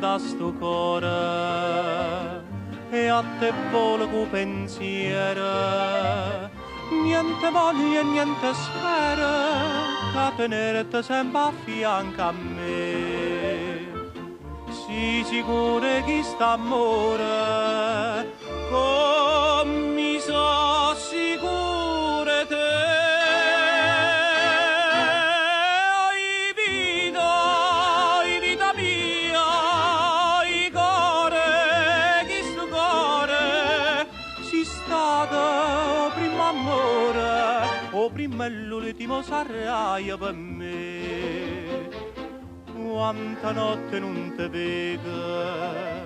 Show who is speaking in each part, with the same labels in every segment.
Speaker 1: da sto cuore e a te volo cu pensiero, niente voglio e niente spero che tenerti sempre a fianco a me. Sii sicuro che st'amore come so sicuro te. O prima e l'ultimo sarai per me. Quanta notte non te vedo,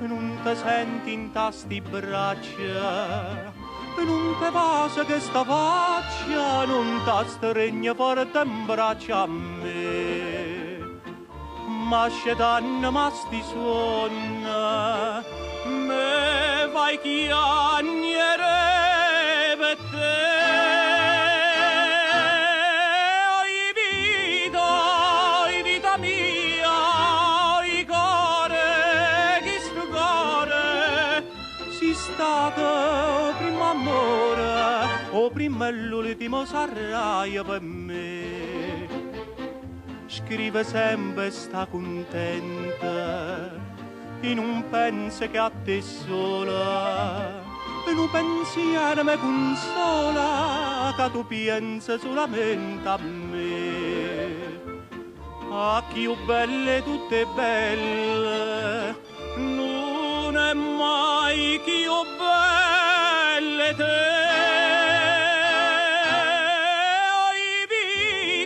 Speaker 1: non te senti in tasti braccia, non te passa che sta faccia, non ti stregna forte in braccia a me. Ma scetanno ma sti suona, me vai chiagnere per te. Stato primo amore, o prima e l'ultimo sarai per me. Scrive sempre sta contenta, in un penso che a te sola, in un pensiero mi consola, che tu pensi solamente a me. A chi belle tutte belle, non è mai chi ho belle te.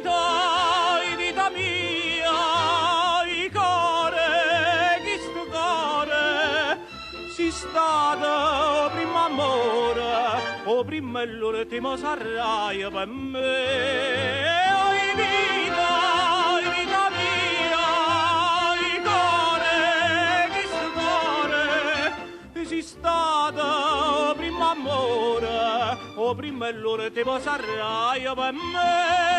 Speaker 1: Oi vita mia, i cuore, chi sto cuore, si stato prima amore, o prima e l'ultimo sarai per me. Oi vita mia, i cuore, si stato prima amore, o prima e l'ultimo sarai per me.